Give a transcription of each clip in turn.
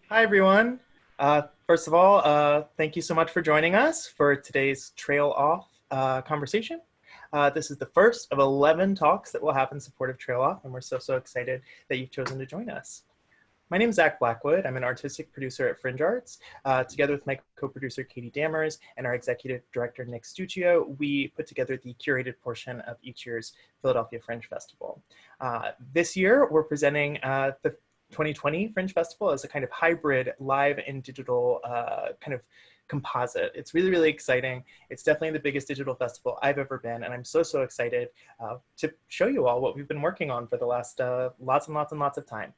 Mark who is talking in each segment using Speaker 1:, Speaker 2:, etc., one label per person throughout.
Speaker 1: Hi, everyone. First of all, thank you so much for joining us for today's TrailOff conversation. This is the first of 11 talks that will have in support of TrailOff, and we're so excited that you've chosen to join us. My name is Zach Blackwood. I'm an artistic producer at FringeArts. Together with my co-producer, Katie Dammers, and our executive director, Nick Stuccio, we put together the curated portion of each year's Philadelphia Fringe Festival. This year, we're presenting the 2020 Fringe Festival as a kind of hybrid live and digital kind of composite. It's really exciting. It's definitely the biggest digital festival I've ever been, and I'm so excited to show you all what we've been working on for the last lots of time.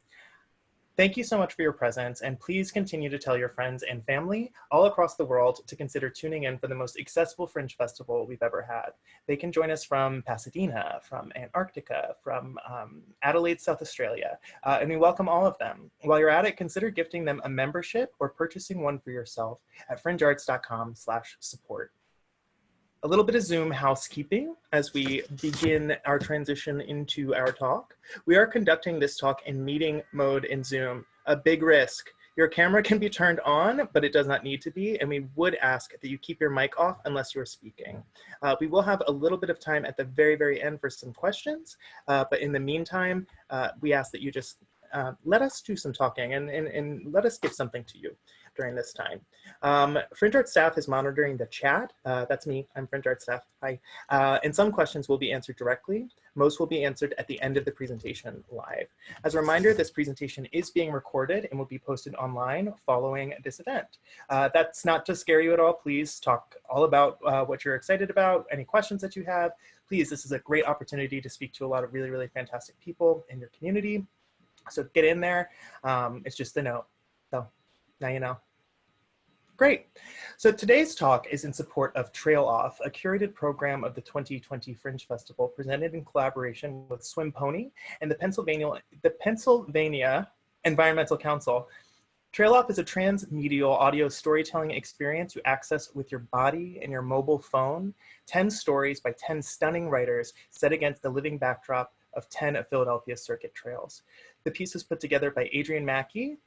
Speaker 1: Thank you so much for your presence, and please continue to tell your friends and family all across the world to consider tuning in for the most accessible Fringe Festival we've ever had. They can join us from Pasadena, from Antarctica, from Adelaide, South Australia, and we welcome all of them. While you're at it, consider gifting them a membership or purchasing one for yourself at fringearts.com/support. A little bit of Zoom housekeeping as we begin our transition into our talk. We are conducting this talk in meeting mode in Zoom, a big risk. Your camera can be turned on, but it does not need to be, and we would ask that you keep your mic off unless you're speaking. We will have a little bit of time at the very end for some questions, but in the meantime, we ask that you just let us do some talking and let us give something to you during this time. FringeArts staff is monitoring the chat. That's me, I'm FringeArts staff, hi. And some questions will be answered directly. Most will be answered at the end of the presentation live. As a reminder, this presentation is being recorded and will be posted online following this event. That's not to scare you at all. Please talk all about what you're excited about, any questions that you have. Please, this is a great opportunity to speak to a lot of really fantastic people in your community. So get in there. It's just a note. So now you know. Great. So today's talk is in support of TrailOff, a curated program of the 2020 Fringe Festival presented in collaboration with Swim Pony and the Pennsylvania Environmental Council. TrailOff is a transmedial audio storytelling experience you access with your body and your mobile phone. 10 stories by 10 stunning writers set against the living backdrop of 10 of Philadelphia's circuit trails. The piece was put together by Adrienne Mackey,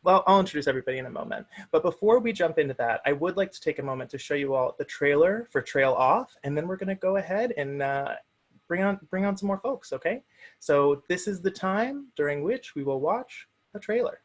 Speaker 1: well, I'll introduce everybody in a moment. But before we jump into that, I would like to take a moment to show you all the trailer for TrailOff, and then we're gonna go ahead and bring on some more folks, okay? So this is the time during which we will watch a trailer.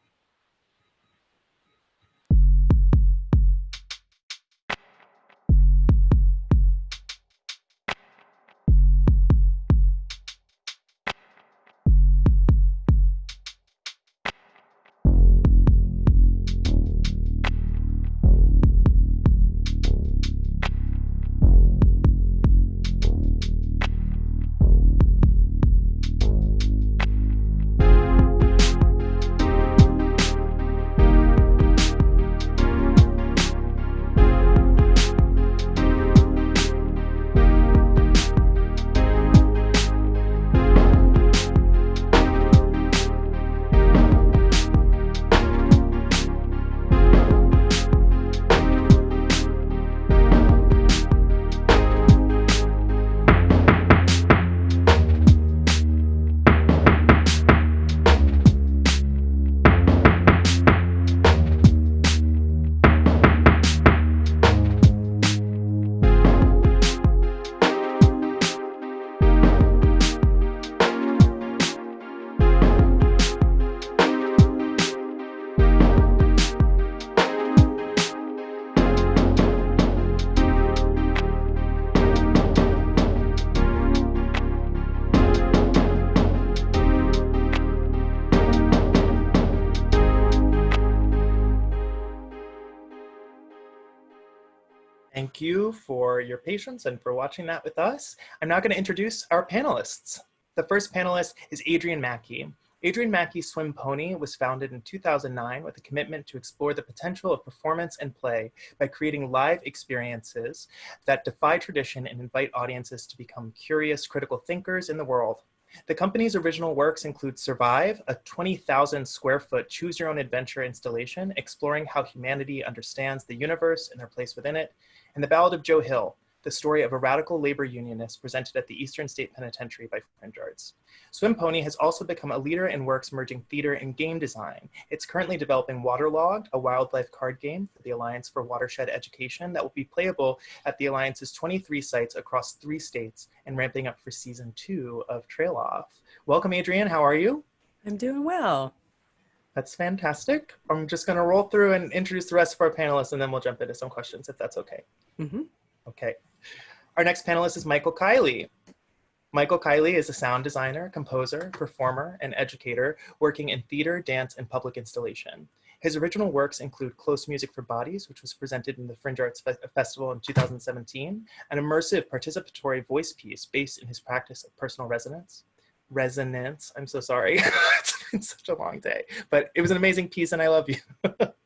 Speaker 1: Thank you for your patience and for watching that with us. I'm now going to introduce our panelists. The first panelist is Adrienne Mackey. Adrienne Mackey's Swim Pony was founded in 2009 with a commitment to explore the potential of performance and play by creating live experiences that defy tradition and invite audiences to become curious, critical thinkers in the world. The company's original works include Survive, a 20,000 square foot choose your own adventure installation exploring how humanity understands the universe and their place within it, and The Ballad of Joe Hill, the story of a radical labor unionist presented at the Eastern State Penitentiary by FringeArts. Swim Pony has also become a leader in works merging theater and game design. It's currently developing Waterlogged, a wildlife card game for the Alliance for Watershed Education that will be playable at the Alliance's 23 sites across 3 states and ramping up for season 2 of TrailOff. Welcome, Adrienne. How are you?
Speaker 2: I'm doing well.
Speaker 1: That's fantastic. I'm just going to roll through and introduce the rest of our panelists, and then we'll jump into some questions, if that's okay.
Speaker 2: Mm-hmm.
Speaker 1: Okay. Our next panelist is Michael Kiley. Michael Kiley is a sound designer, composer, performer, and educator working in theater, dance, and public installation. His original works include Close Music for Bodies, which was presented in the Fringe Arts Festival in 2017, an immersive participatory voice piece based in his practice of personal resonance. I'm so sorry. It's been such a long day, but it was an amazing piece and I love you.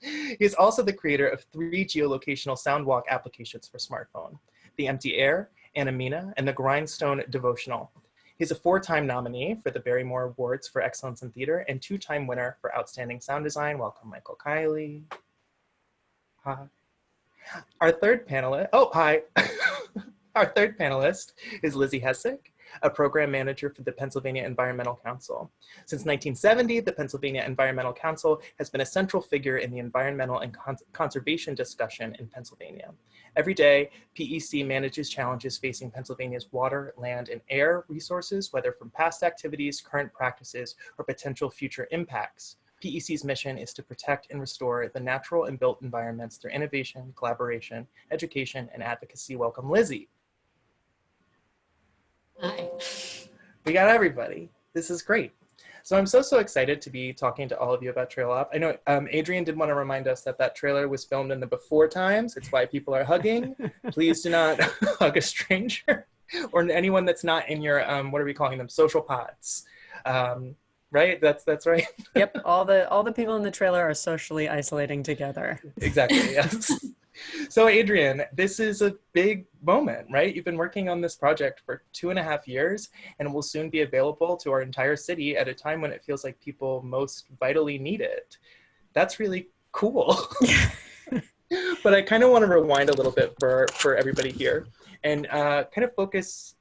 Speaker 1: He is also the creator of 3 geolocational sound walk applications for smartphone, The Empty Air, Anamina, and the Grindstone Devotional. He's a 4-time nominee for the Barrymore Awards for Excellence in Theater and 2-time winner for Outstanding Sound Design. Welcome, Michael Kiley. Hi. Our third panelist, Our third panelist is Lizzie Hessek, a program manager for the Pennsylvania Environmental Council. Since 1970, the Pennsylvania Environmental Council has been a central figure in the environmental and conservation discussion in Pennsylvania. Every day, PEC manages challenges facing Pennsylvania's water, land, and air resources, whether from past activities, current practices, or potential future impacts. PEC's mission is to protect and restore the natural and built environments through innovation, collaboration, education, and advocacy. Welcome, Lizzie.
Speaker 3: Hi.
Speaker 1: We got everybody. This is great. So I'm so excited to be talking to all of you about TrailOff. I know Adrienne did want to remind us that trailer was filmed in the before times. It's why people are hugging. Please do not hug a stranger or anyone that's not in your, what are we calling them? Social pods. Right? That's right.
Speaker 2: Yep. All the people in the trailer are socially isolating together.
Speaker 1: Exactly. Yes. So Adrienne, this is a big moment, right? You've been working on this project for 2.5 years and it will soon be available to our entire city at a time when it feels like people most vitally need it. That's really cool. But I kind of want to rewind a little bit for everybody here and kind of focus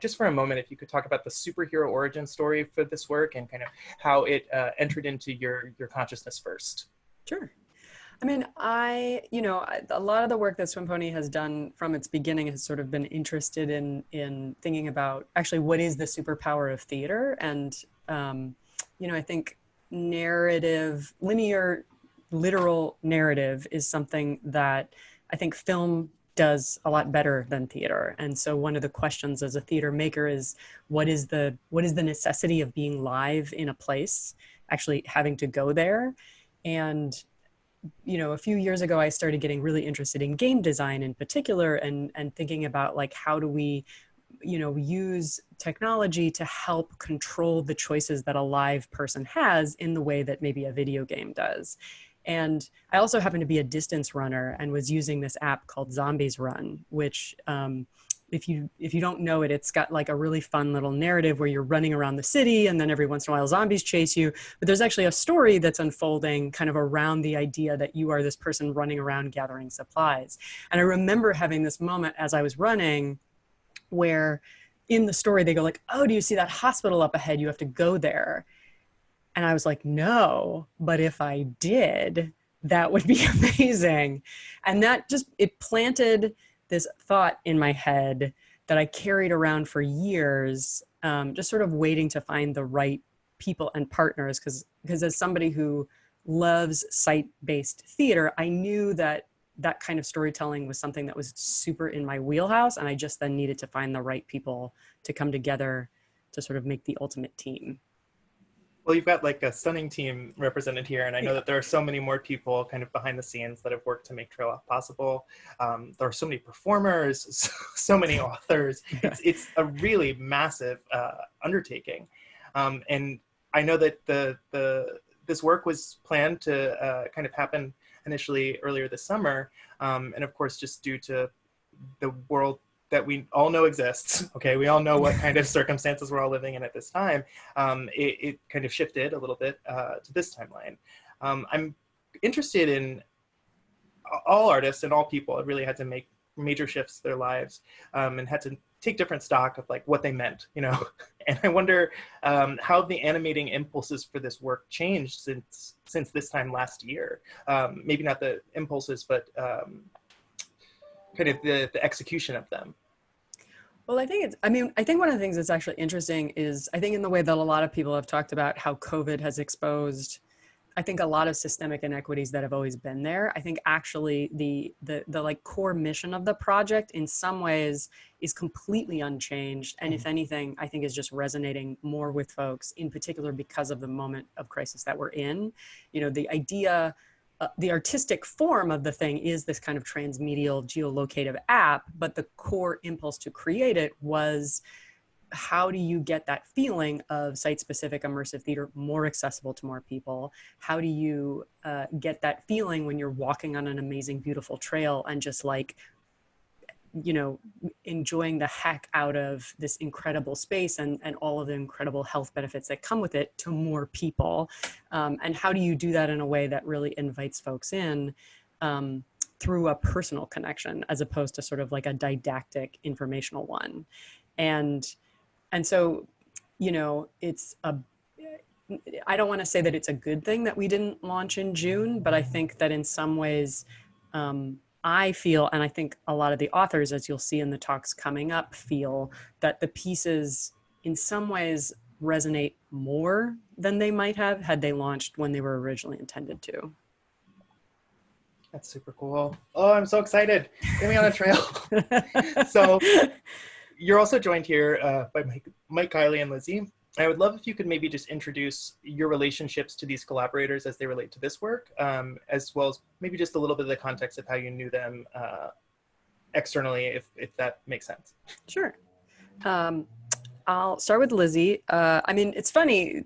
Speaker 1: just for a moment, if you could talk about the superhero origin story for this work and kind of how it entered into your consciousness first.
Speaker 2: Sure. I mean, a lot of the work that Swim Pony has done from its beginning has sort of been interested in thinking about actually what is the superpower of theater. And, I think linear, literal narrative is something that I think film does a lot better than theater. And so one of the questions as a theater maker is what is the necessity of being live in a place, actually having to go there? And a few years ago, I started getting really interested in game design in particular and thinking about like, how do we, use technology to help control the choices that a live person has in the way that maybe a video game does. And I also happen to be a distance runner and was using this app called Zombies Run, which if you don't know it, it's got like a really fun little narrative where you're running around the city and then every once in a while zombies chase you. But there's actually a story that's unfolding kind of around the idea that you are this person running around gathering supplies. And I remember having this moment as I was running where in the story they go like, oh, do you see that hospital up ahead? You have to go there. And I was like, no, but if I did, that would be amazing. And that it planted this thought in my head that I carried around for years, just sort of waiting to find the right people and partners. Because as somebody who loves site-based theater, I knew that kind of storytelling was something that was super in my wheelhouse. And I just then needed to find the right people to come together to sort of make the ultimate team.
Speaker 1: Well, you've got like a stunning team represented here, and I know that there are so many more people kind of behind the scenes that have worked to make TrailOff possible. There are so many performers, so many authors. It's a really massive undertaking, and I know that this work was planned to kind of happen initially earlier this summer, and of course, just due to the world that we all know exists. Okay, we all know what kind of circumstances we're all living in at this time. It kind of shifted a little bit to this timeline. I'm interested in all artists and all people have really had to make major shifts to their lives, and had to take different stock of like what they meant, you know. And I wonder how the animating impulses for this work changed since this time last year. Maybe not the impulses, but kind of the execution of them.
Speaker 2: Well, I think I think one of the things that's actually interesting is I think in the way that a lot of people have talked about how COVID has exposed, I think, a lot of systemic inequities that have always been there. I think actually the like core mission of the project in some ways is completely unchanged. And if anything, I think is just resonating more with folks, in particular because of the moment of crisis that we're in. You know, the idea, the artistic form of the thing is this kind of transmedial geolocative app, but the core impulse to create it was, how do you get that feeling of site-specific immersive theater more accessible to more people? How do you get that feeling when you're walking on an amazing, beautiful trail and just like, you know, enjoying the heck out of this incredible space and all of the incredible health benefits that come with it to more people? And how do you do that in a way that really invites folks in through a personal connection as opposed to sort of like a didactic informational one? And so, you know, I don't want to say that it's a good thing that we didn't launch in June, but I think that in some ways, I feel, and I think a lot of the authors, as you'll see in the talks coming up, feel that the pieces in some ways resonate more than they might have had they launched when they were originally intended to.
Speaker 1: That's super cool. Oh, I'm so excited. Get me on a trail. So you're also joined here by Mike Kiley and Lizzie. I would love if you could maybe just introduce your relationships to these collaborators as they relate to this work, as well as maybe just a little bit of the context of how you knew them externally, if that makes sense.
Speaker 2: Sure. I'll start with Lizzie. I mean, it's funny.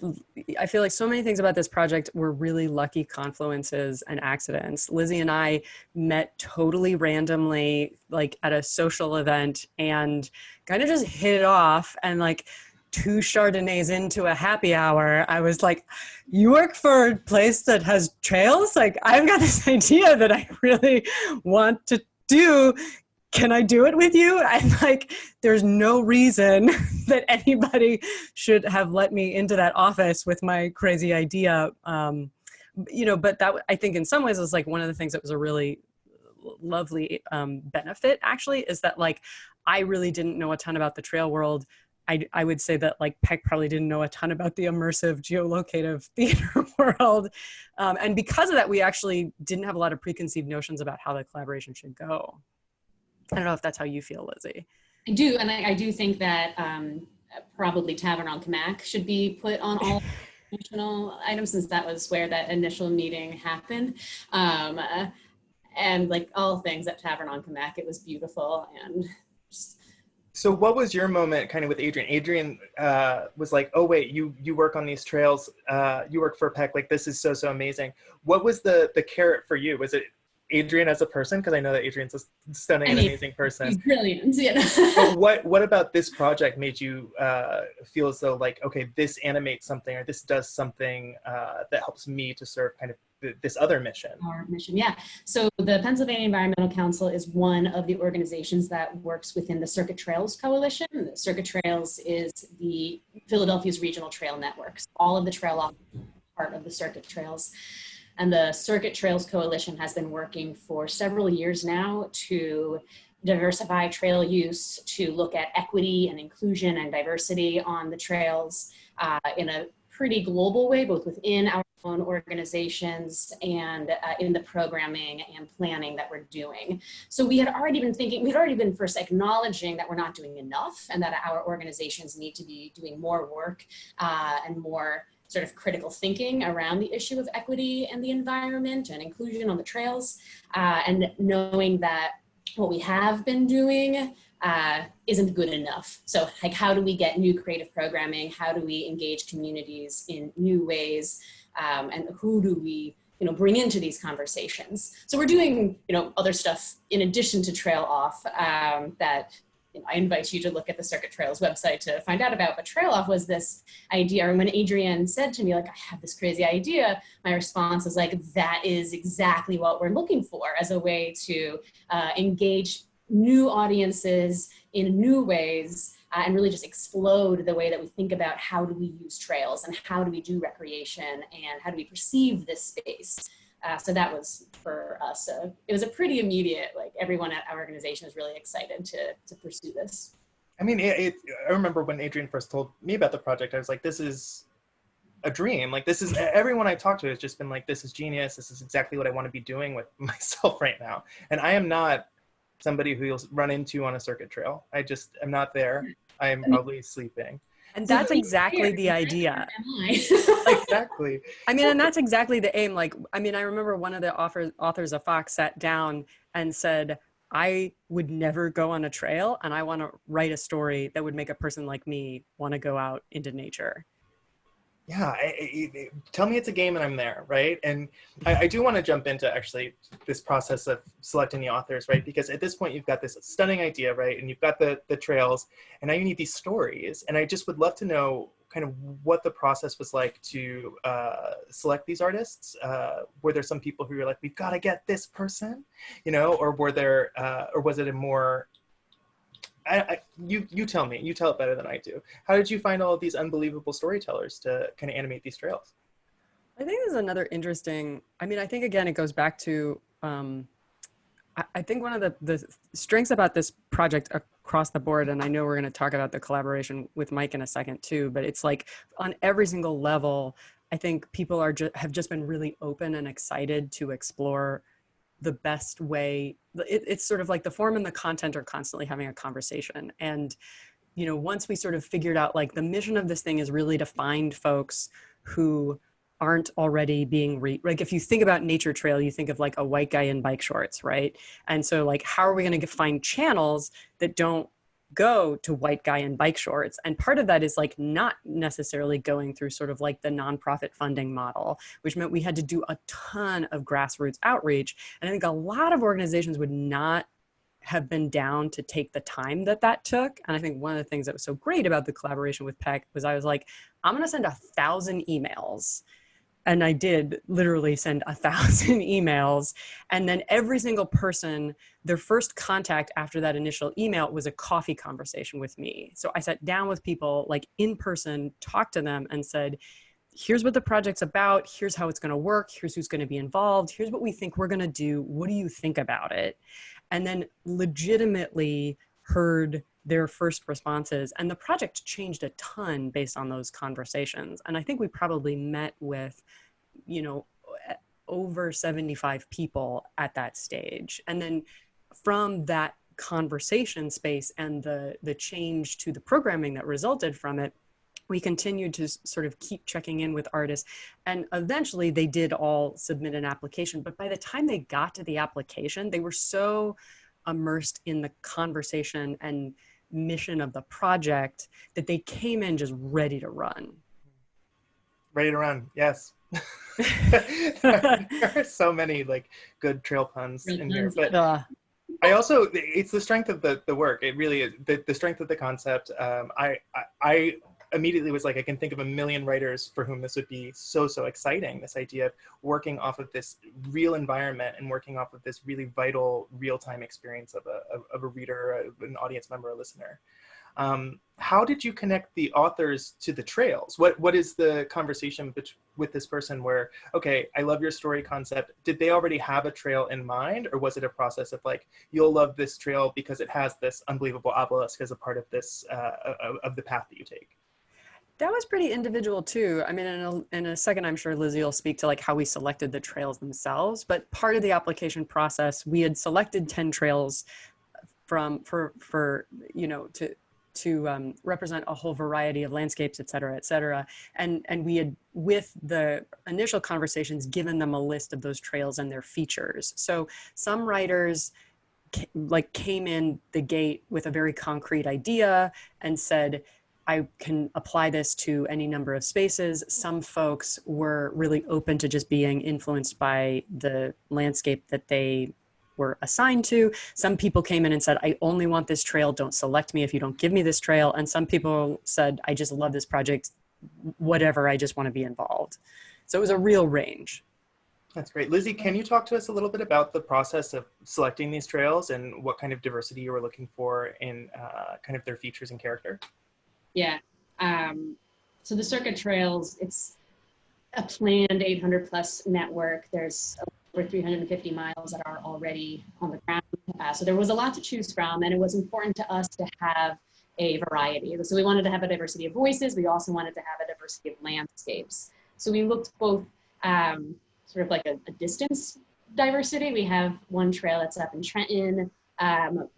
Speaker 2: I feel like so many things about this project were really lucky confluences and accidents. Lizzie and I met totally randomly, like at a social event, and kind of just hit it off. And like 2 Chardonnays into a happy hour, I was like, you work for a place that has trails? Like, I've got this idea that I really want to do. Can I do it with you? And like, there's no reason that anybody should have let me into that office with my crazy idea. You know, but that, I think in some ways was like one of the things that was a really lovely benefit actually, is that like, I really didn't know a ton about the trail world. I would say that like Peck probably didn't know a ton about the immersive geolocative theater world. And because of that, we actually didn't have a lot of preconceived notions about how the collaboration should go. I don't know if that's how you feel, Lizzie.
Speaker 3: I do, and I do think that probably Tavern on Camac should be put on all promotional items, since that was where that initial meeting happened. And like all things at Tavern on Camac, it was beautiful. And
Speaker 1: so what was your moment kind of with Adrienne? Adrienne was like, oh wait, you work on these trails, you work for Peck, like this is so amazing. What was the carrot for you? Was it Adrienne as a person? Because I know that Adrienne's a stunning and amazing person.
Speaker 3: She's brilliant. Yeah.
Speaker 1: But what about this project made you feel as though like, okay, this animates something, or this does something that helps me to serve kind of this other mission?
Speaker 3: Our mission, yeah. So the Pennsylvania Environmental Council is one of the organizations that works within the Circuit Trails Coalition. The Circuit Trails is the Philadelphia's regional trail networks. All of the TrailOff part of the Circuit Trails. And the Circuit Trails Coalition has been working for several years now to diversify trail use, to look at equity and inclusion and diversity on the trails in a pretty global way, both within our own organizations and in the programming and planning that we're doing. So we had already been thinking, we'd already been first acknowledging that we're not doing enough and that our organizations need to be doing more work and more sort of critical thinking around the issue of equity and the environment and inclusion on the trails, and knowing that what we have been doing isn't good enough. So like, how do we get new creative programming? How do we engage communities in new ways? And who do we, bring into these conversations? So we're doing, other stuff in addition to TrailOff that I invite you to look at the Circuit Trails website to find out about. But TrailOff was this idea, and when Adrienne said to me, like, I have this crazy idea, my response was like, that is exactly what we're looking for as a way to engage new audiences in new ways, and really just explode the way that we think about how do we use trails and how do we do recreation and how do we perceive this space. So that was for us, it was a pretty immediate, like everyone at our organization was really excited to pursue this.
Speaker 1: I mean, I remember when Adrienne first told me about the project, I was like, this is a dream. Like, this is, everyone I've talked to has just been like, this is genius. This is exactly what I want to be doing with myself right now. And I am not somebody who you'll run into on a circuit trail. I just am not there. I am probably sleeping.
Speaker 2: And that's exactly the idea.
Speaker 1: Exactly.
Speaker 2: I mean, and that's exactly the aim. Like, I mean, I remember one of the authors of Fox sat down and said, I would never go on a trail, and I want to write a story that would make a person like me want to go out into nature.
Speaker 1: Yeah, tell me it's a game and I'm there, right? And I do want to jump into actually this process of selecting the authors, right? Because at this point you've got this stunning idea, right? And you've got the trails, and now you need these stories. And I just would love to know kind of what the process was like to select these artists. Were there some people who were like, we've got to get this person, you know, or were there, or was it a more, you tell me, you tell it better than I do. How did you find all of these unbelievable storytellers to kind of animate these trails?
Speaker 2: I think there's another interesting, I mean, I think again, it goes back to, I think one of the strengths about this project across the board, and I know we're going to talk about the collaboration with Mike in a second too, but it's like on every single level, I think people have just been really open and excited to explore the best way. It's sort of like the form and the content are constantly having a conversation. And, you know, once we sort of figured out like the mission of this thing is really to find folks who aren't already being like, if you think about nature trail, you think of like a white guy in bike shorts, right? And so like, how are we going to find channels that don't go to white guy in bike shorts? And part of that is like not necessarily going through sort of like the nonprofit funding model, which meant we had to do a ton of grassroots outreach. And I think a lot of organizations would not have been down to take the time that took. And I think one of the things that was so great about the collaboration with Peck was I was like, I'm going to send 1,000 emails. And I did literally send 1,000 emails. And then every single person, their first contact after that initial email was a coffee conversation with me. So I sat down with people like in person, talked to them and said, here's what the project's about. Here's how it's going to work. Here's who's going to be involved. Here's what we think we're going to do. What do you think about it? And then legitimately heard their first responses. And the project changed a ton based on those conversations. And I think we probably met with, you know, over 75 people at that stage. And then from that conversation space and the change to the programming that resulted from it, we continued to sort of keep checking in with artists. And eventually they did all submit an application. But by the time they got to the application, they were so immersed in the conversation and mission of the project that they came in just ready to run.
Speaker 1: Ready to run, yes. There are so many like good trail puns in here, but I also, it's the strength of the work. It really is the strength of the concept. I immediately was like, I can think of a million writers for whom this would be so exciting. This idea of working off of this real environment and working off of this really vital real-time experience of a reader, an audience member, a listener. How did you connect the authors to the trails? What is the conversation with this person where, okay, I love your story concept. Did they already have a trail in mind, or was it a process of like, you'll love this trail because it has this unbelievable obelisk as a part of this, of the path that you take?
Speaker 2: That was pretty individual too. I mean, in a second, I'm sure Lizzie will speak to like how we selected the trails themselves, but part of the application process, we had selected 10 trails for you know, to represent a whole variety of landscapes, et cetera, et cetera. And we had, with the initial conversations, given them a list of those trails and their features. So some writers like came in the gate with a very concrete idea and said, I can apply this to any number of spaces. Some folks were really open to just being influenced by the landscape that they were assigned to. Some people came in and said, I only want this trail. Don't select me if you don't give me this trail. And some people said, I just love this project, whatever, I just want to be involved. So it was a real range.
Speaker 1: That's great. Lizzie, can you talk to us a little bit about the process of selecting these trails and what kind of diversity you were looking for in kind of their features and character?
Speaker 3: Yeah. So the Circuit Trails, it's a planned 800 plus network. There's over 350 miles that are already on the ground. So there was a lot to choose from, and it was important to us to have a variety. So we wanted to have a diversity of voices. We also wanted to have a diversity of landscapes. So we looked both sort of like a distance diversity. We have one trail that's up in Trenton,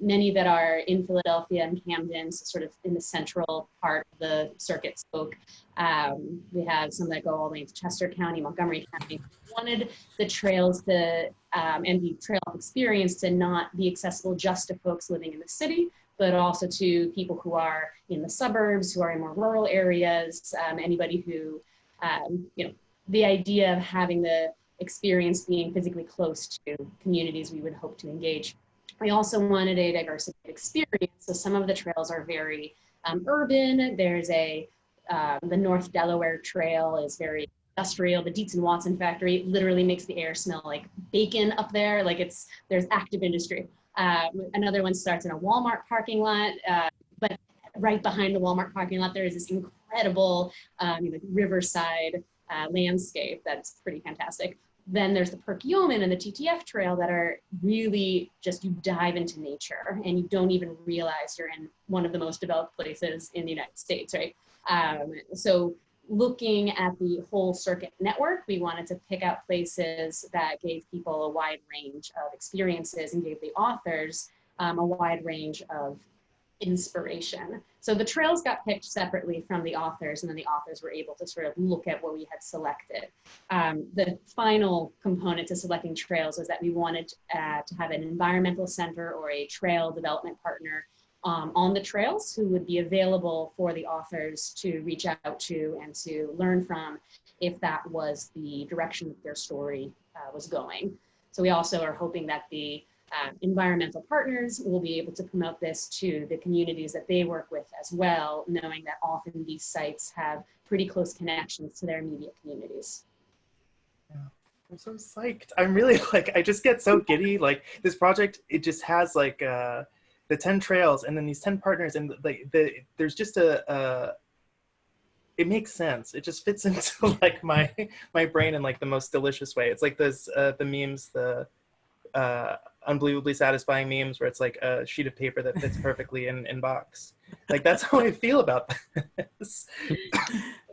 Speaker 3: many that are in Philadelphia and Camden, so sort of in the central part of the circuit spoke. We have some that go all the way into Chester County, Montgomery County. We wanted the trails to, and the trail experience to not be accessible just to folks living in the city, but also to people who are in the suburbs, who are in more rural areas, anybody who, the idea of having the experience being physically close to communities we would hope to engage. We also wanted a diversity of experience. So some of the trails are very urban. There's the North Delaware Trail is very industrial. The Dietz and Watson factory literally makes the air smell like bacon up there. Like there's active industry. Another one starts in a Walmart parking lot, but right behind the Walmart parking lot, there is this incredible riverside landscape that's pretty fantastic. Then there's the Perkiomen and the TTF Trail that are really just, you dive into nature and you don't even realize you're in one of the most developed places in the United States, right? So looking at the whole circuit network, we wanted to pick out places that gave people a wide range of experiences and gave the authors a wide range of inspiration. So the trails got picked separately from the authors, and then the authors were able to sort of look at what we had selected. The final component to selecting trails was that we wanted to have an environmental center or a trail development partner on the trails who would be available for the authors to reach out to and to learn from if that was the direction that their story was going. So we also are hoping that the environmental partners will be able to promote this to the communities that they work with as well, knowing that often these sites have pretty close connections to their immediate communities.
Speaker 1: Yeah. I'm so psyched. I'm really I just get so giddy. Like this project, it just has like the 10 trails and then these 10 partners, and there's just it makes sense. It just fits into like my brain in like the most delicious way. It's like those the memes, the unbelievably satisfying memes where it's like a sheet of paper that fits perfectly in box. Like that's how I feel about this.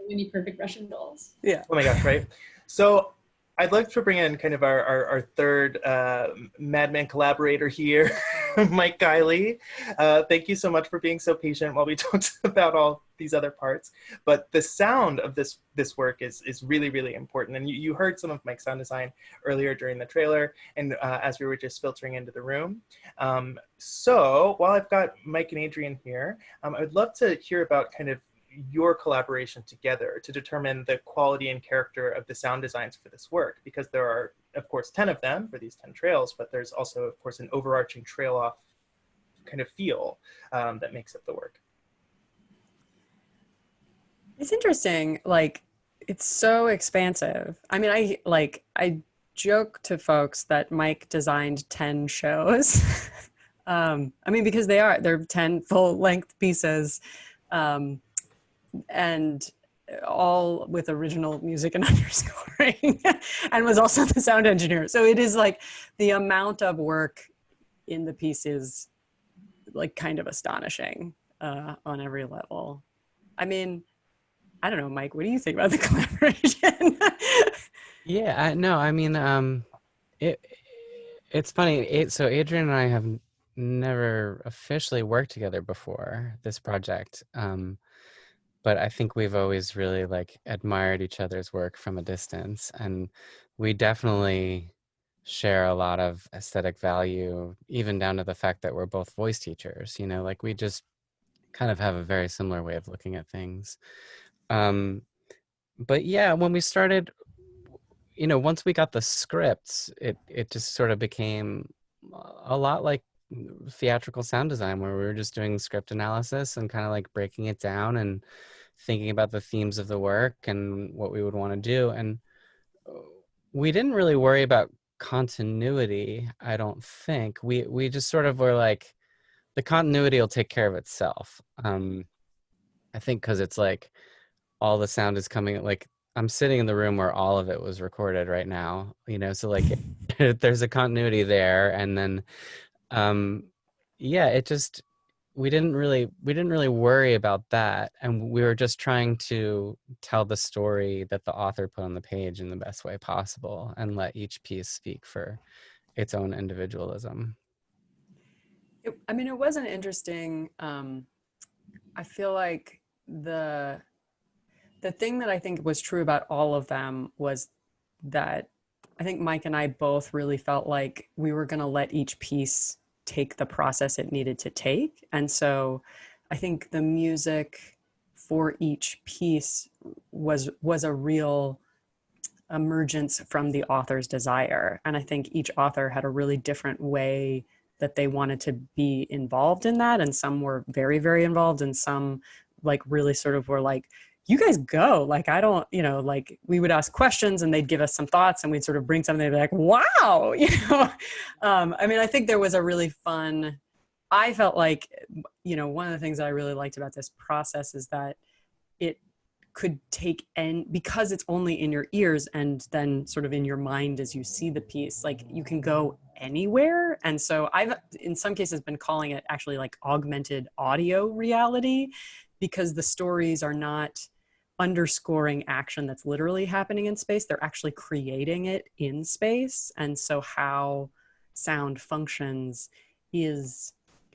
Speaker 3: Many perfect Russian dolls.
Speaker 2: Yeah.
Speaker 1: Oh my gosh, right? So I'd like to bring in kind of our third madman collaborator here, Mike Kiley. Thank you so much for being so patient while we talked about all these other parts. But the sound of this work is really, really important. And you heard some of Mike's sound design earlier during the trailer and as we were just filtering into the room. So while I've got Mike and Adrienne here, I would love to hear about kind of your collaboration together to determine the quality and character of the sound designs for this work, because there are, of course, 10 of them for these 10 trails, but there's also, of course, an overarching TrailOff kind of feel that makes up the work.
Speaker 2: It's interesting. Like, it's so expansive. I mean, I joke to folks that Mike designed 10 shows. I mean, because they're 10 full-length pieces. And all with original music and underscoring, and was also the sound engineer. So it is like the amount of work in the piece is like kind of astonishing on every level. I mean, I don't know, Mike, what do you think about the collaboration?
Speaker 4: Yeah, no, I mean, it's funny. So Adrienne and I have never officially worked together before this project. But I think we've always really like admired each other's work from a distance, and we definitely share a lot of aesthetic value, even down to the fact that we're both voice teachers, like we just kind of have a very similar way of looking at things. But yeah, when we started, once we got the scripts, it just sort of became a lot like theatrical sound design, where we were just doing script analysis and kind of like breaking it down and thinking about the themes of the work and what we would want to do. And we didn't really worry about continuity, I don't think. We just sort of were like, the continuity will take care of itself. I think because it's like all the sound is coming, like I'm sitting in the room where all of it was recorded right now, so like there's a continuity there. And then yeah, it just, we didn't really worry about that, and we were just trying to tell the story that the author put on the page in the best way possible and let each piece speak for its own individualism.
Speaker 2: It was an interesting, I feel like the thing that I think was true about all of them was that I think Mike and I both really felt like we were going to let each piece take the process it needed to take. And so I think the music for each piece was a real emergence from the author's desire. And I think each author had a really different way that they wanted to be involved in that. And some were very, very involved, and some like really sort of were like, you guys go. Like, I don't, like we would ask questions and they'd give us some thoughts and we'd sort of bring something, they'd be like, wow, I think there was a really fun, I felt like, one of the things that I really liked about this process is that it could take, and because it's only in your ears and then sort of in your mind as you see the piece, like you can go anywhere. And so I've in some cases been calling it actually like augmented audio reality, because the stories are not underscoring action that's literally happening in space. They're actually creating it in space. And so how sound functions it's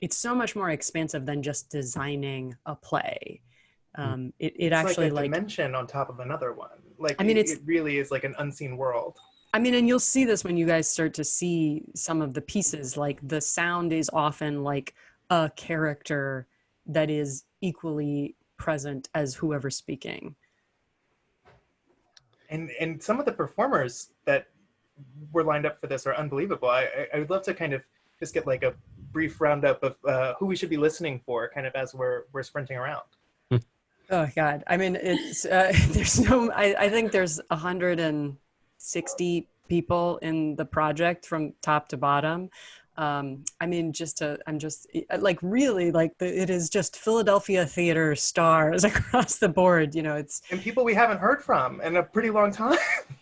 Speaker 2: so much more expansive than just designing a play. It actually
Speaker 1: like a dimension on top of another one. Like, it really is like an unseen world.
Speaker 2: And you'll see this when you guys start to see some of the pieces, like the sound is often like a character that is equally present as whoever's speaking.
Speaker 1: And some of the performers that were lined up for this are unbelievable. I would love to kind of just get like a brief roundup of who we should be listening for kind of as we're sprinting around.
Speaker 2: Oh God. It's, there's no, I think there's 160 people in the project from top to bottom. I'm just like really like it is just Philadelphia theater stars across the board, it's.
Speaker 1: And people we haven't heard from in a pretty long time,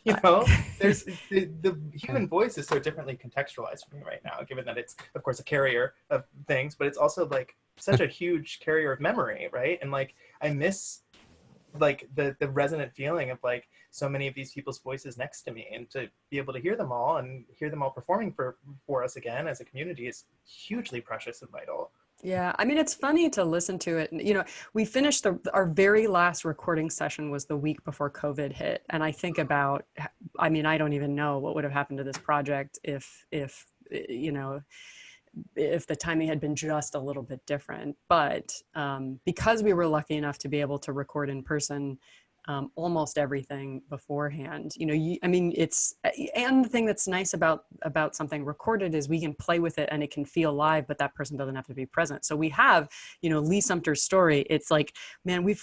Speaker 1: there's the human voice is so differently contextualized for me right now, given that it's of course a carrier of things, but it's also like such a huge carrier of memory, right? And like I miss like the resonant feeling of like so many of these people's voices next to me, and to be able to hear them all and hear them all performing for us again as a community is hugely precious and vital.
Speaker 2: Yeah, it's funny to listen to it. We finished our very last recording session was the week before COVID hit, and I think about, I don't even know what would have happened to this project if the timing had been just a little bit different. But because we were lucky enough to be able to record in person almost everything beforehand, it's, and the thing that's nice about something recorded is we can play with it and it can feel live, but that person doesn't have to be present. So we have, Lee Sumter's story. It's like, man, we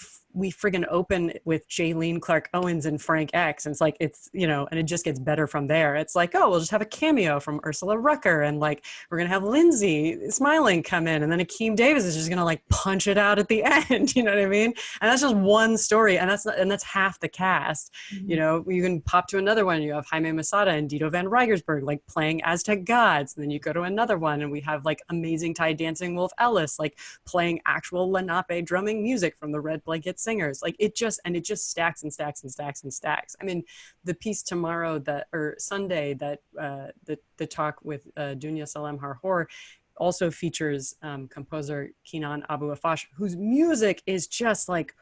Speaker 2: friggin' open with Jaylene Clark Owens and Frank X. And it's like, and it just gets better from there. It's like, oh, we'll just have a cameo from Ursula Rucker. And like, we're going to have Lindsay Smiling come in. And then Akeem Davis is just going to like punch it out at the end. You know what I mean? And that's just one story. And that's half the cast. Mm-hmm. You can pop to another one. You have Jaime Masada and Dito Van Rigersberg, like playing Aztec gods. And then you go to another one and we have like amazing Thai dancing Wolf Ellis, like playing actual Lenape drumming music from the Red Blanket Singers. Like it just stacks and stacks and stacks and stacks. The piece tomorrow or Sunday that the talk with Dunya Salem Harhor also features composer Kinan Abu Afash, whose music is just like,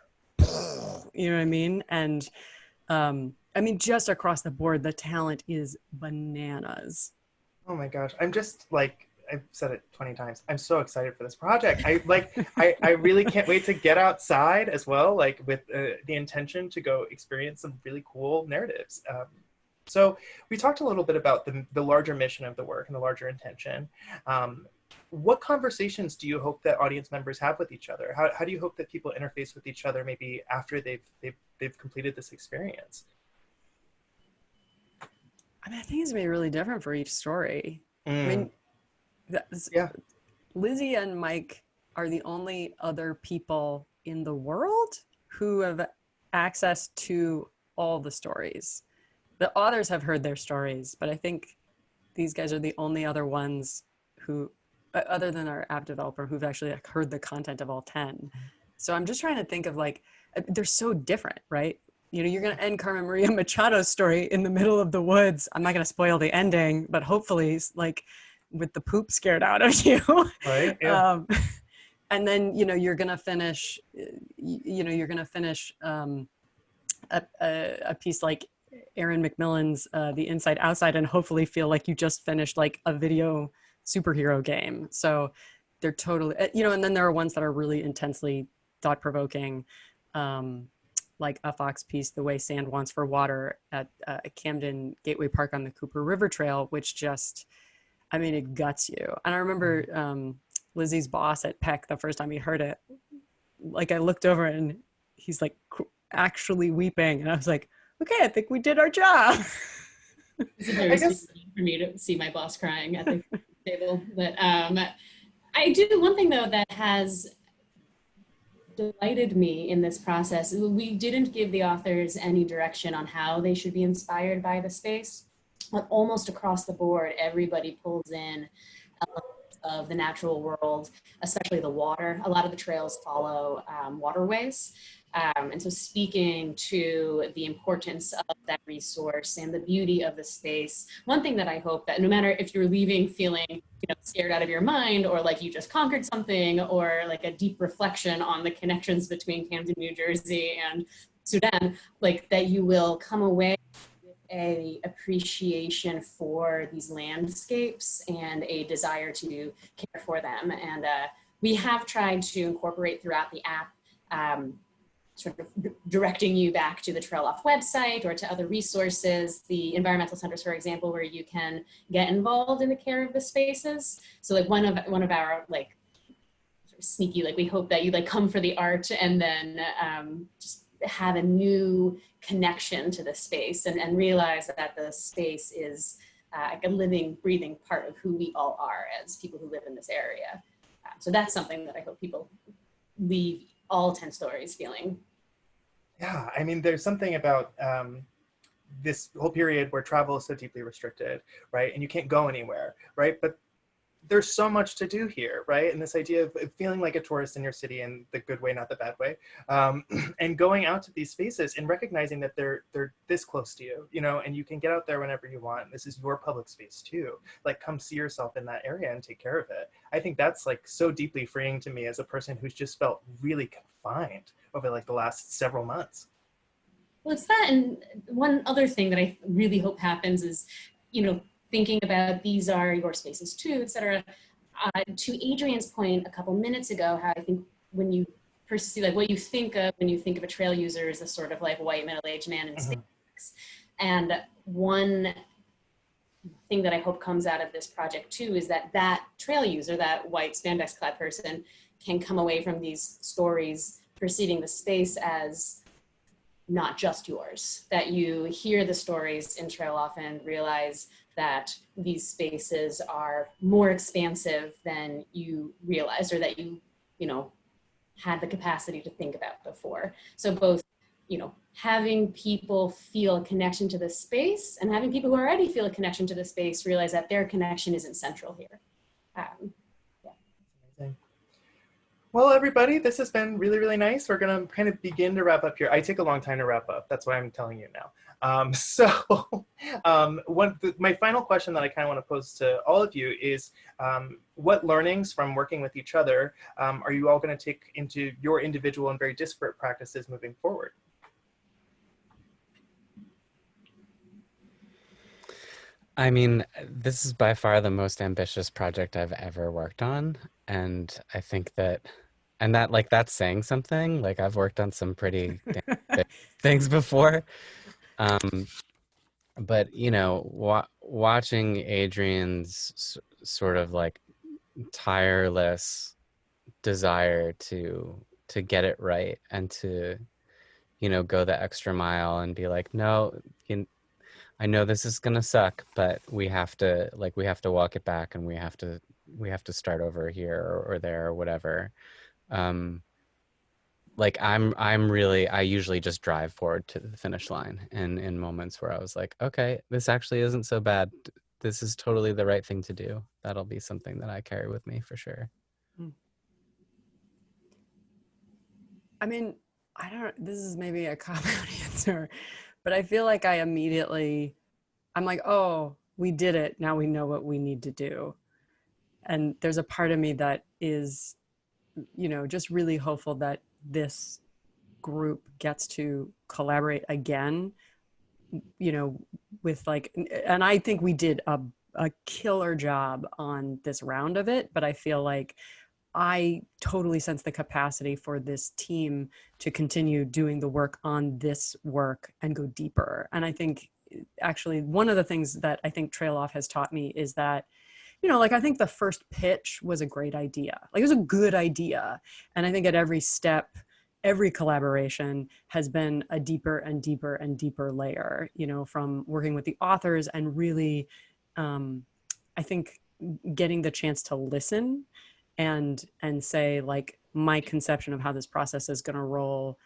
Speaker 2: you know what I mean? And just across the board, the talent is bananas.
Speaker 1: Oh my gosh. I'm just like, I've said it 20 times. I'm so excited for this project. I really can't wait to get outside as well, like with the intention to go experience some really cool narratives. So we talked a little bit about the larger mission of the work and the larger intention. What conversations do you hope that audience members have with each other? How do you hope that people interface with each other maybe after they've completed this experience?
Speaker 2: I mean, I think it's gonna be really different for each story. I
Speaker 1: Mm,
Speaker 2: mean, that's,
Speaker 1: yeah.
Speaker 2: Lizzie and Mike are the only other people in the world who have access to all the stories. The authors have heard their stories, but I think these guys are the only other ones who, other than our app developer, who've actually like, heard the content of all 10. So I'm just trying to think of like, they're so different, right? You know, you're going to end Carmen Maria Machado's story in the middle of the woods. I'm not going to spoil the ending, but hopefully, like, with the poop scared out of you.
Speaker 1: Right. Yeah.
Speaker 2: And then, you know, you're going to finish, you're going to finish a piece like Aaron McMillan's The Inside Outside and hopefully feel like you just finished like a video superhero game. So they're totally, you know, and then there are ones that are really intensely thought-provoking, like a Fox piece, The Way Sand Wants for Water at Camden Gateway Park on the Cooper River Trail, which just, I mean, it guts you. And I remember Lizzie's boss at Peck, the first time he heard it, like I looked over and he's like actually weeping. And I was like, okay, I think we did our job.
Speaker 3: It's a very
Speaker 1: I guess.
Speaker 3: for me to see my boss crying at the table. But I do one thing though that has delighted me in this process. We didn't give the authors any direction on how they should be inspired by the space, but almost across the board, everybody pulls in elements of the natural world, especially the water. A lot of the trails follow waterways. And so speaking to the importance of that resource and the beauty of the space, one thing that I hope that no matter if you're leaving feeling, you know, scared out of your mind or like you just conquered something or like a deep reflection on the connections between Camden, New Jersey and Sudan, like that you will come away with a appreciation for these landscapes and a desire to care for them. And we have tried to incorporate throughout the app sort of directing you back to the TrailOff website or to other resources, the environmental centers, for example, where you can get involved in the care of the spaces. So like one of our like sort of sneaky, like we hope that you like come for the art and then just have a new connection to the space and realize that the space is like a living, breathing part of who we all are as people who live in this area. So that's something that I hope people leave all 10 stories feeling.
Speaker 1: Yeah, I mean, there's something about this whole period where travel is so deeply restricted, right? And you can't go anywhere, right? But there's so much to do here, right? And this idea of feeling like a tourist in your city in the good way, not the bad way, and going out to these spaces and recognizing that they're this close to you, you know, and you can get out there whenever you want. This is your public space too. Like, come see yourself in that area and take care of it. I think that's like so deeply freeing to me as a person who's just felt really confined over like the last several months.
Speaker 3: Well, it's that, and one other thing that I really hope happens is, you know, thinking about these are your spaces too, et cetera. To Adrienne's point a couple minutes ago, how I think when you pursue, like what you think of when you think of a trail user is a sort of like white middle-aged man in spandex. And one thing that I hope comes out of this project too is that that trail user, that white spandex clad person, can come away from these stories perceiving the space as not just yours, that you hear the stories in TrailOff and realize that these spaces are more expansive than you realized or that you know, had the capacity to think about before. So both, you know, having people feel a connection to the space and having people who already feel a connection to the space realize that their connection isn't central here.
Speaker 1: Amazing. Well, everybody, this has been really, really nice. We're going to kind of begin to wrap up here. I take a long time to wrap up. That's why I'm telling you now. My final question that I kind of want to pose to all of you is, what learnings from working with each other are you all going to take into your individual and very disparate practices moving forward?
Speaker 4: I mean, this is by far the most ambitious project I've ever worked on. And I think that, and that like, that's saying something. Like, I've worked on some pretty big things before. But, you know, watching Adrienne's sort of like tireless desire to get it right and to, you know, go the extra mile and be like, no, I know this is gonna suck, but we have to walk it back, and we have to start over here or there or whatever. Like I usually just drive forward to the finish line, and in moments where I was like, okay, this actually isn't so bad. This is totally the right thing to do. That'll be something that I carry with me for sure.
Speaker 2: I mean, this is maybe a cop-out answer, but I feel like I'm like, oh, we did it. Now we know what we need to do. And there's a part of me that is, just really hopeful that this group gets to collaborate again, with and I think we did a killer job on this round of it, but I feel like I totally sense the capacity for this team to continue doing the work on this work and go deeper. And I think actually one of the things that I think TrailOff has taught me is that, I think the first pitch was a great idea. Like, it was a good idea. And I think at every step, every collaboration has been a deeper and deeper and deeper layer, from working with the authors and really, I think, getting the chance to listen and say, like, my conception of how this process is going to roll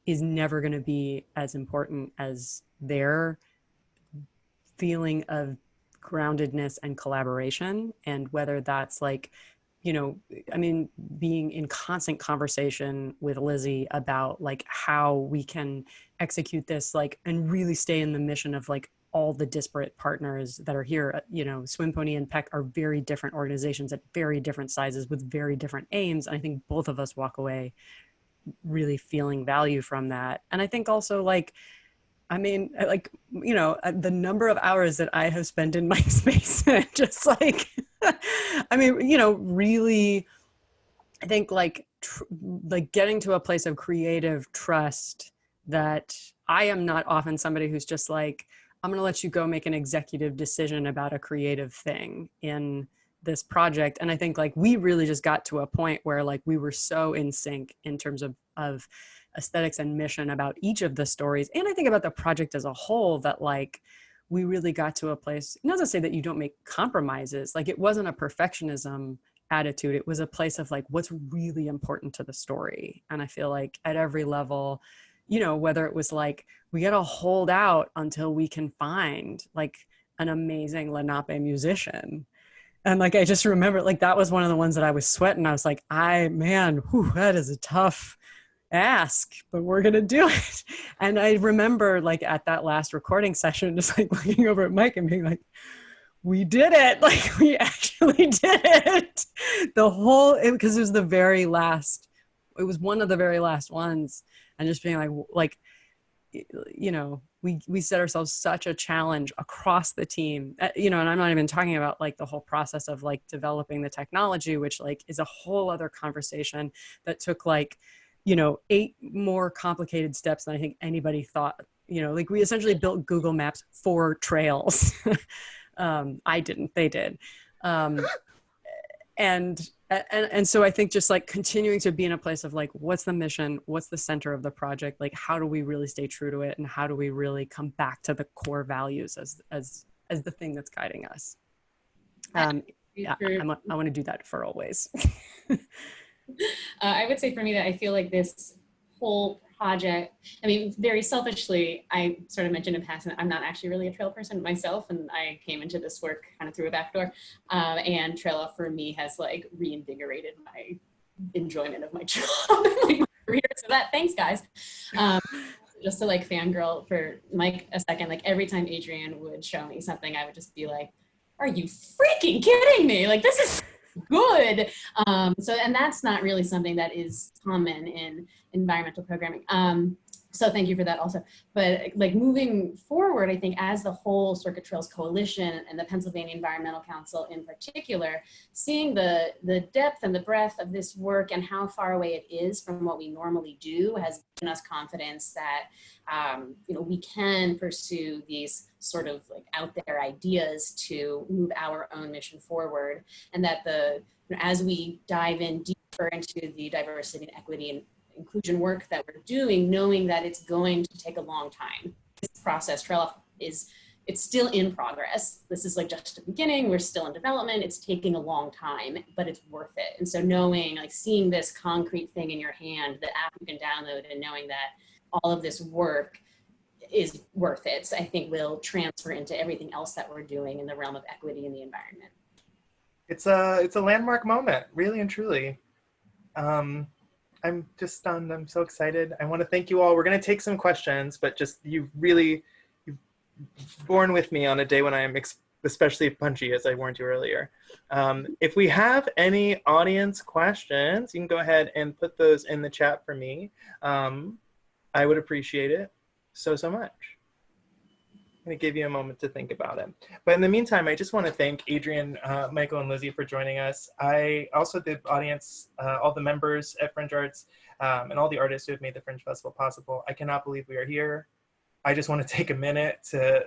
Speaker 2: is never going to be as important as their feeling of groundedness and collaboration. And whether that's being in constant conversation with Lizzie about how we can execute this, and really stay in the mission of all the disparate partners that are here. Swim Pony and Peck are very different organizations at very different sizes with very different aims. And I think both of us walk away really feeling value from that. And I think also the number of hours that I have spent in my space, just really, I think getting to a place of creative trust that I am not often somebody who's just I'm going to let you go make an executive decision about a creative thing in this project. And I think we really just got to a point where we were so in sync in terms of aesthetics and mission about each of the stories. And I think about the project as a whole, that we really got to a place, not to say that you don't make compromises. It wasn't a perfectionism attitude. It was a place of what's really important to the story. And I feel at every level, whether it was we got to hold out until we can find an amazing Lenape musician. And I just remember that was one of the ones that I was sweating. I was that is a tough ask, but we're going to do it. And I remember at that last recording session, just looking over at Mike and being we did it. We actually did it. Because it was the very last, it was one of the very last ones. And just being we set ourselves such a challenge across the team, and I'm not even talking about the whole process of developing the technology, which is a whole other conversation that took 8 more complicated steps than I think anybody thought. We essentially built Google Maps for trails. I didn't, they did. And so I think just continuing to be in a place of what's the mission, what's the center of the project, how do we really stay true to it, and how do we really come back to the core values as the thing that's guiding us. I want to do that for always.
Speaker 3: I would say for me that I feel this whole project, very selfishly, I sort of mentioned in passing that I'm not actually really a trail person myself, and I came into this work kind of through a back door, and TrailOff for me has reinvigorated my enjoyment of my job and my career. So thanks guys. Just to fangirl for Mike a second, every time Adrienne would show me something, I would just be are you freaking kidding me? This is good. And that's not really something that is common in environmental programming. So thank you for that also. But moving forward, I think as the whole Circuit Trails Coalition and the Pennsylvania Environmental Council in particular, seeing the depth and the breadth of this work and how far away it is from what we normally do has given us confidence that we can pursue these sort of out there ideas to move our own mission forward, and that as we dive in deeper into the diversity and equity and inclusion work that we're doing, knowing that it's going to take a long time. This process, TrailOff is it's still in progress. This is like just the beginning. We're still in development. It's taking a long time, but it's worth it. And so knowing, like seeing this concrete thing in your hand, the app you can download, and knowing that all of this work is worth it, I think will transfer into everything else that we're doing in the realm of equity in the environment.
Speaker 1: It's a landmark moment, really and truly. I'm just stunned. I'm so excited. I want to thank you all. We're going to take some questions, but just you've borne with me on a day when I am especially punchy, as I warned you earlier. If we have any audience questions, you can go ahead and put those in the chat for me. I would appreciate it so much. I'm going to give you a moment to think about it. But in the meantime, I just want to thank Adrienne, Michael, and Lizzie for joining us. I also the audience, all the members at FringeArts, and all the artists who have made the Fringe Festival possible. I cannot believe we are here. I just want to take a minute to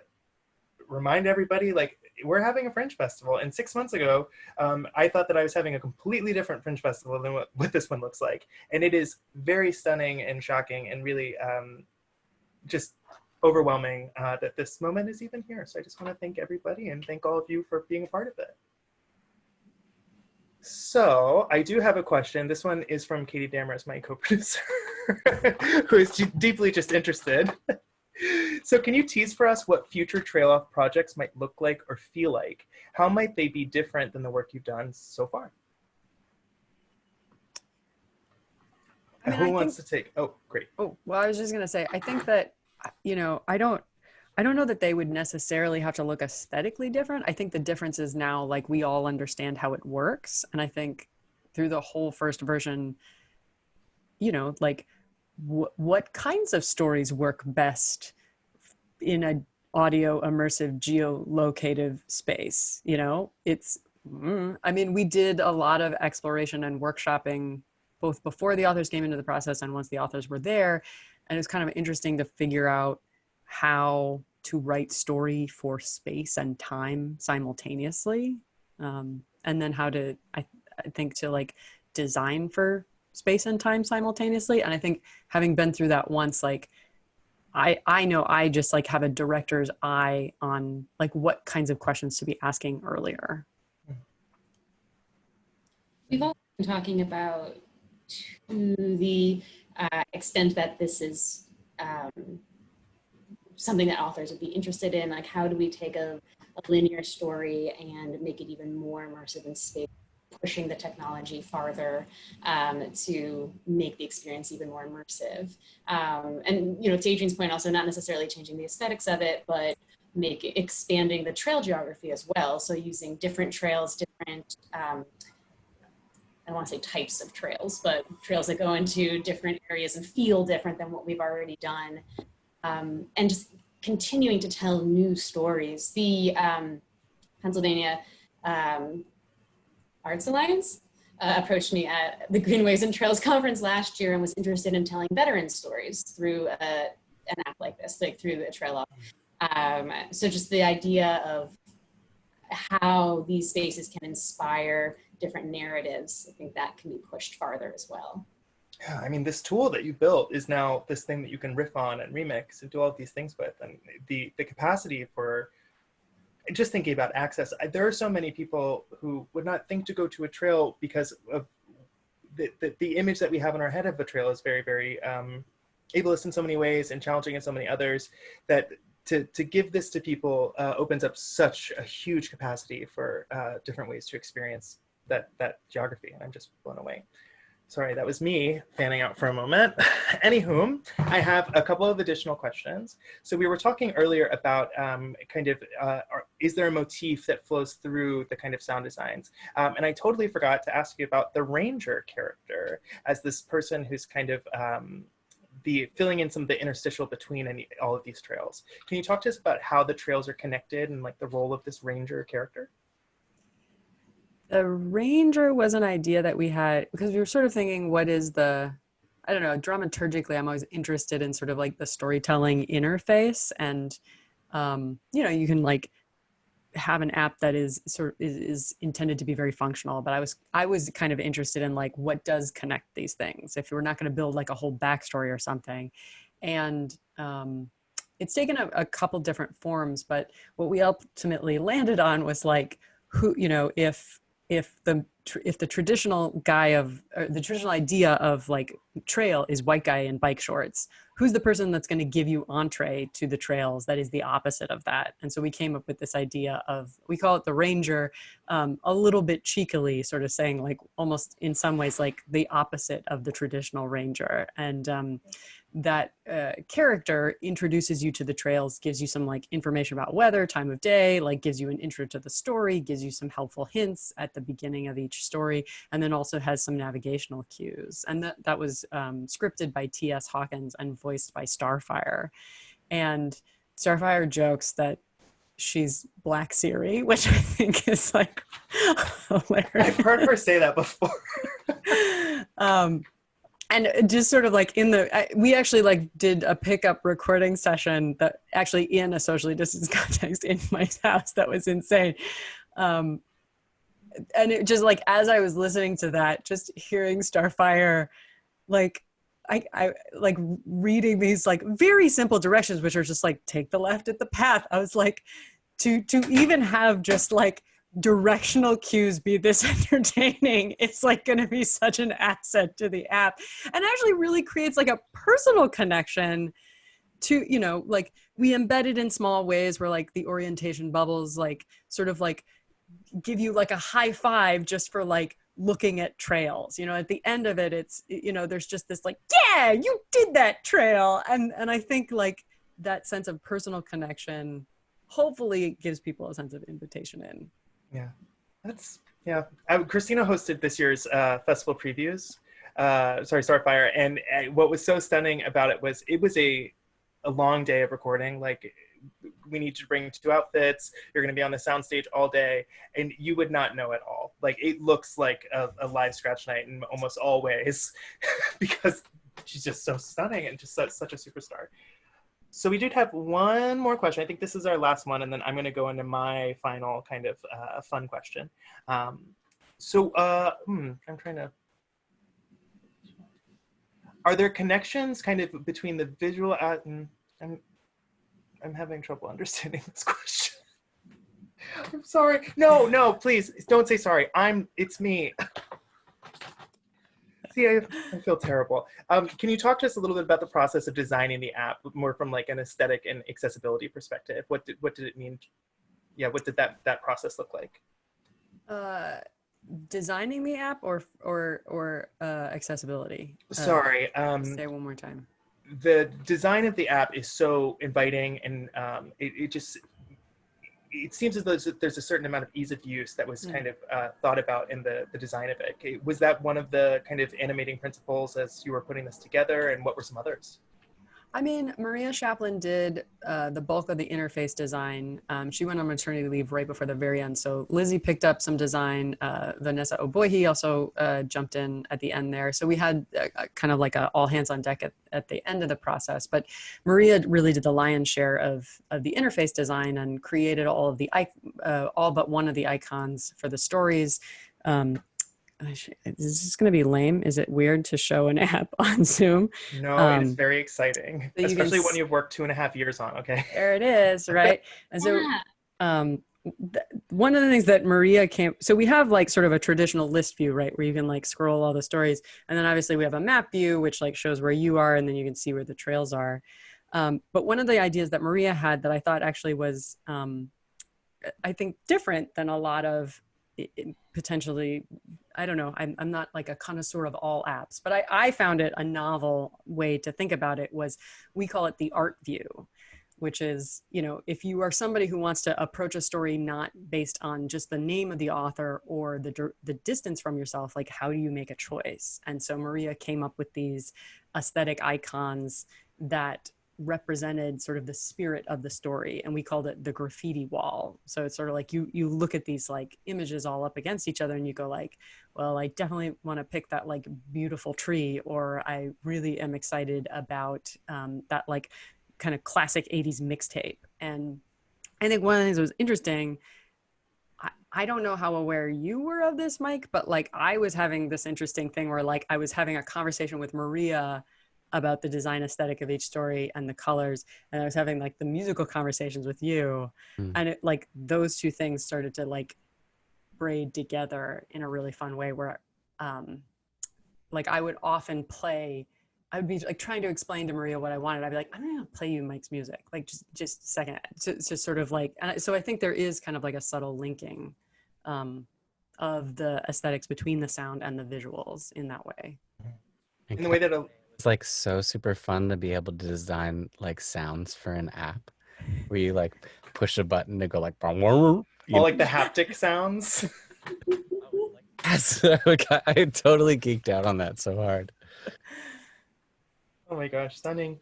Speaker 1: remind everybody, like, we're having a Fringe Festival. And 6 months ago, I thought that I was having a completely different Fringe Festival than what this one looks like. And it is very stunning and shocking and really just overwhelming that this moment is even here. So I just want to thank everybody and thank all of you for being a part of it. So I do have a question. This one is from Katie Dameris, my co-producer, who is deeply just interested. So can you tease for us what future TrailOff projects might look like or feel like? How might they be different than the work you've done so far?
Speaker 2: I mean,
Speaker 1: Who wants to take? Oh, great.
Speaker 2: Oh, well, I was just going to say, I think that, you know, I don't know that they would necessarily have to look aesthetically different. I think the difference is now, like, we all understand how it works. And I think through the whole first version, you know, like what kinds of stories work best in an audio immersive geolocative space, you know, I mean, we did a lot of exploration and workshopping both before the authors came into the process and once the authors were there. And it was kind of interesting to figure out how to write story for space and time simultaneously. And then how to, I think, to like design for space and time simultaneously. And I think having been through that once, like, I know I just like have a director's eye on like what kinds of questions to be asking earlier.
Speaker 3: We've also been talking about, to the extent that this is something that authors would be interested in, like how do we take a linear story and make it even more immersive in space, pushing the technology farther to make the experience even more immersive. And, you know, to Adrienne's point, also not necessarily changing the aesthetics of it, but expanding the trail geography as well. So using different trails, different, I don't want to say types of trails, but trails that go into different areas and feel different than what we've already done. And just continuing to tell new stories. The Pennsylvania Arts Alliance approached me at the Greenways and Trails Conference last year and was interested in telling veteran stories through an app like this, like through the TrailOff. So just the idea of how these spaces can inspire different narratives, I think that can be pushed farther as well.
Speaker 1: Yeah, I mean, this tool that you built is now this thing that you can riff on and remix and do all of these things with. And the capacity for just thinking about access, there are so many people who would not think to go to a trail because of the image that we have in our head of a trail is very, very ableist in so many ways and challenging in so many others, that to give this to people opens up such a huge capacity for different ways to experience that geography. And I'm just blown away. Sorry, that was me fanning out for a moment. Anywho, I have a couple of additional questions. So we were talking earlier about is there a motif that flows through the kind of sound designs? And I totally forgot to ask you about the ranger character as this person who's kind of filling in some of the interstitial between all of these trails. Can you talk to us about how the trails are connected and like the role of this ranger character?
Speaker 2: The ranger was an idea that we had because we were sort of thinking, what is the, I don't know, dramaturgically, I'm always interested in sort of like the storytelling interface. And, you know, you can like have an app that is is intended to be very functional, but I was kind of interested in like, what does connect these things if we're not going to build like a whole backstory or something. And it's taken a couple different forms, but what we ultimately landed on was like, who, you know, if the traditional guy of, or the traditional idea of like trail is white guy in bike shorts, who's the person that's going to give you entree to the trails that is the opposite of that? And so we came up with this idea of, we call it the ranger, a little bit cheekily, sort of saying like almost in some ways like the opposite of the traditional ranger. And that character introduces you to the trails, gives you some like information about weather, time of day, like gives you an intro to the story, gives you some helpful hints at the beginning of each story, and then also has some navigational cues. And that was scripted by T.S. Hawkins and voiced by Starfire. And Starfire jokes that she's Black Siri, which I think is like hilarious.
Speaker 1: I've heard her say that before.
Speaker 2: And just sort of like we actually like did a pickup recording session that actually in a socially distanced context in my house. That was insane. And it just like, as I was listening to that, just hearing Starfire, like I like reading these like very simple directions, which are just like, take the left at the path. I was like, to even have just like directional cues be this entertaining, it's like going to be such an asset to the app, and actually really creates like a personal connection to, you know, like we embed it in small ways where like the orientation bubbles like sort of like give you like a high five just for like looking at trails, you know, at the end of it, it's, you know, there's just this like, yeah, you did that trail. And I think like that sense of personal connection hopefully gives people a sense of invitation in.
Speaker 1: Yeah, Christina hosted this year's festival previews, Starfire, and what was so stunning about it was a long day of recording. Like, we need to bring 2 outfits, you're going to be on the soundstage all day, and you would not know at all. Like, it looks like a live scratch night in almost all ways because she's just so stunning and just such a superstar. So we did have one more question. I think this is our last one, and then I'm going to go into my final kind of fun question. I'm trying to... Are there connections kind of between the visual... I'm having trouble understanding this question. I'm sorry. No, please, don't say sorry. It's me. See, I feel terrible. Can you talk to us a little bit about the process of designing the app, more from like an aesthetic and accessibility perspective? What did it mean? Yeah, what did that process look like?
Speaker 2: Designing the app or accessibility?
Speaker 1: Sorry.
Speaker 2: Say it one more time.
Speaker 1: The design of the app is so inviting, and it seems as though there's a certain amount of ease of use that was kind of thought about in the design of it. Was that one of the kind of animating principles as you were putting this together, and what were some others?
Speaker 2: I mean, Maria Chaplin did the bulk of the interface design. She went on maternity leave right before the very end. So Lizzie picked up some design. Vanessa Oboihi also jumped in at the end there. So we had kind of like a all hands on deck at the end of the process. But Maria really did the lion's share of the interface design and created all but one of the icons for the stories. Is this going to be lame? Is it weird to show an app on Zoom?
Speaker 1: No, it's very exciting, especially when you've worked 2.5 years on. Okay,
Speaker 2: there it is, right? And so, one of the things that Maria so we have like sort of a traditional list view, right, where you can like scroll all the stories, and then obviously we have a map view which like shows where you are, and then you can see where the trails are. But one of the ideas that Maria had that I thought actually was, I think, different than a lot of potentially, I don't know, I'm not like a connoisseur of all apps, but I found it a novel way to think about it. Was, we call it the art view, which is, you know, if you are somebody who wants to approach a story not based on just the name of the author or the distance from yourself, like how do you make a choice? And so Maria came up with these aesthetic icons that represented sort of the spirit of the story, and we called it the graffiti wall. So it's sort of like you look at these like images all up against each other and you go like, well, I definitely want to pick that like beautiful tree, or I really am excited about that like kind of classic 80s mixtape. And I think one of the things that was interesting, I don't know how aware you were of this, Mike, but like I was having this interesting thing where like I was having a conversation with Maria about the design aesthetic of each story and the colors. And I was having like the musical conversations with you, and it like those two things started to like braid together in a really fun way where like I would often play, I would be like trying to explain to Maria what I wanted. I'd be like, I'm gonna play you Mike's music, like just a second. So it's just sort of like, and so I think there is kind of like a subtle linking of the aesthetics between the sound and the visuals in that way.
Speaker 1: In the way that
Speaker 4: it's like so super fun to be able to design like sounds for an app where you like push a button to go like
Speaker 1: all like the haptic sounds.
Speaker 4: Yes, I totally geeked out on that so hard.
Speaker 1: Oh my gosh, stunning.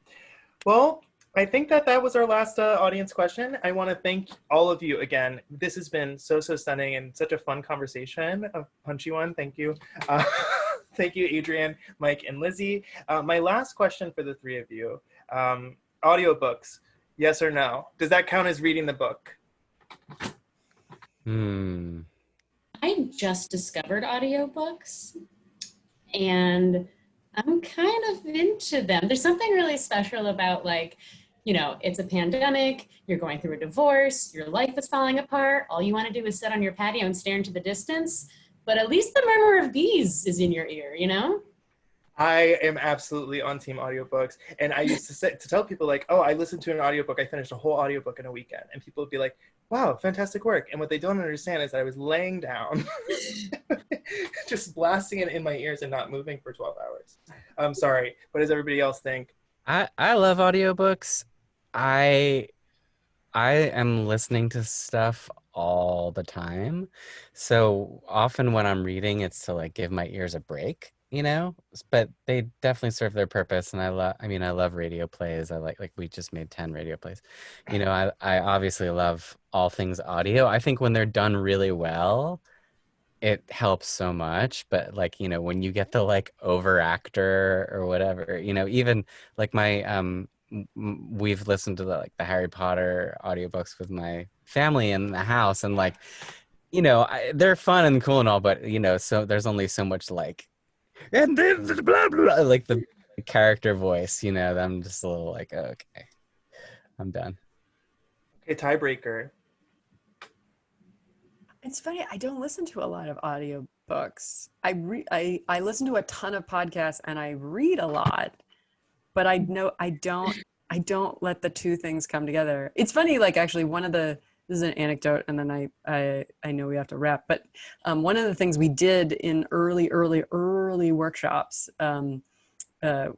Speaker 1: Well, I think that was our last audience question. I want to thank all of you again. This has been so stunning and such a fun conversation, a punchy one. Thank you. Thank you, Adrienne, Mike, and Lizzie. My last question for the three of you, audiobooks, yes or no? Does that count as reading the book?
Speaker 3: I just discovered audiobooks and I'm kind of into them. There's something really special about like, you know, it's a pandemic, you're going through a divorce, your life is falling apart. All you want to do is sit on your patio and stare into the distance. But at least the murmur of bees is in your ear, you know?
Speaker 1: I am absolutely on team audiobooks. And I used to tell people like, oh, I listened to an audiobook. I finished a whole audiobook in a weekend. And people would be like, wow, fantastic work. And what they don't understand is that I was laying down, just blasting it in my ears and not moving for 12 hours. I'm sorry. What does everybody else think?
Speaker 4: I love audiobooks. I am listening to stuff all the time. So often when I'm reading, it's to like give my ears a break, you know, but they definitely serve their purpose. And I love radio plays. I like we just made 10 radio plays. You know, I obviously love all things audio. I think when they're done really well, it helps so much. But like, you know, when you get the like over actor or whatever, you know, even like my we've listened to the Harry Potter audiobooks with my family in the house, and like, you know, they're fun and cool and all, but you know, so there's only so much like, and then blah blah, like the character voice, you know, I'm just a little like, okay, I'm done.
Speaker 1: Okay, tiebreaker.
Speaker 2: It's funny, I don't listen to a lot of audiobooks. I listen to a ton of podcasts and I read a lot, but I don't let the two things come together. It's funny, like actually this is an anecdote and then I know we have to wrap, but one of the things we did in early workshops, Toaster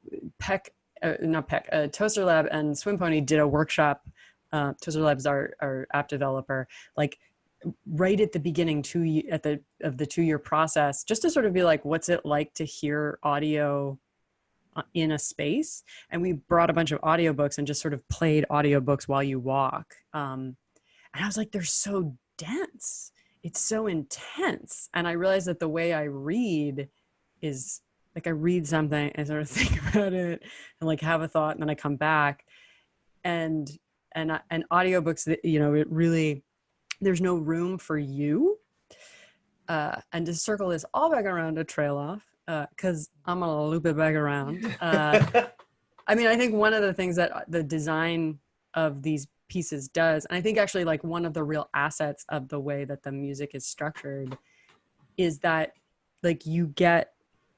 Speaker 2: Lab and Swim Pony did a workshop. Toaster Lab's our app developer, like right at the beginning of the 2-year process, just to sort of be like, what's it like to hear audio in a space? And we brought a bunch of audiobooks and just sort of played audiobooks while you walk. And I was like, they're so dense. It's so intense. And I realized that the way I read is like, I read something and sort of think about it and like have a thought, and then I come back and audiobooks, you know, it really, there's no room for you. And to circle this all back around to TrailOff, because I'm gonna loop it back around. I mean, I think one of the things that the design of these pieces does, and I think actually like one of the real assets of the way that the music is structured, is that like you get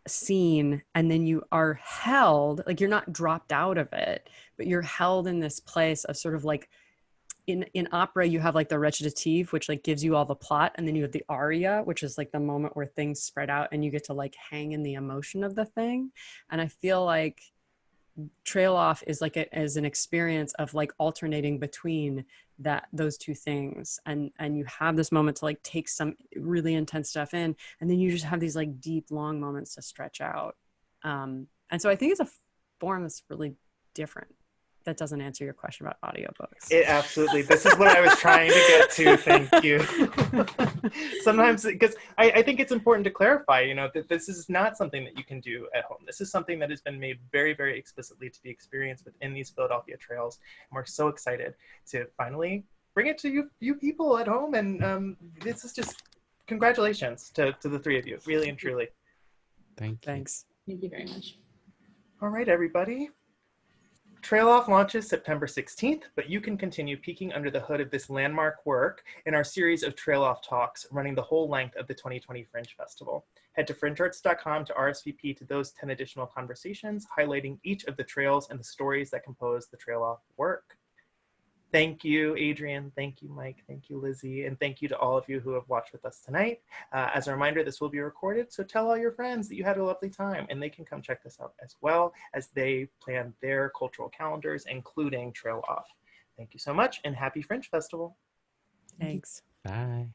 Speaker 2: seen and then you are held, like you're not dropped out of it, but you're held in this place of sort of like, in opera, you have like the recitative, which like gives you all the plot. And then you have the aria, which is like the moment where things spread out and you get to like hang in the emotion of the thing. And I feel like TrailOff is like as an experience of like alternating between those two things. And you have this moment to like take some really intense stuff in, and then you just have these like deep, long moments to stretch out. And so I think it's a form that's really different. That doesn't answer your question about audiobooks.
Speaker 1: It absolutely, this is what I was trying to get to, thank you. Sometimes, because I think it's important to clarify, you know, that this is not something that you can do at home. This is something that has been made very, very explicitly to be experienced within these Philadelphia trails. And we're so excited to finally bring it to you people at home. And this is just, congratulations to the three of you, really and truly.
Speaker 4: Thanks.
Speaker 3: Thank you very much.
Speaker 1: All right, everybody. TrailOff launches September 16th, but you can continue peeking under the hood of this landmark work in our series of TrailOff talks running the whole length of the 2020 Fringe Festival. Head to FringeArts.com to RSVP to those 10 additional conversations highlighting each of the trails and the stories that compose the TrailOff work. Thank you, Adrienne. Thank you, Mike. Thank you, Lizzie. And thank you to all of you who have watched with us tonight. As a reminder, this will be recorded, so tell all your friends that you had a lovely time, and they can come check this out as well as they plan their cultural calendars, including TrailOff. Thank you so much, and happy Fringe Festival.
Speaker 2: Thanks.
Speaker 4: Bye.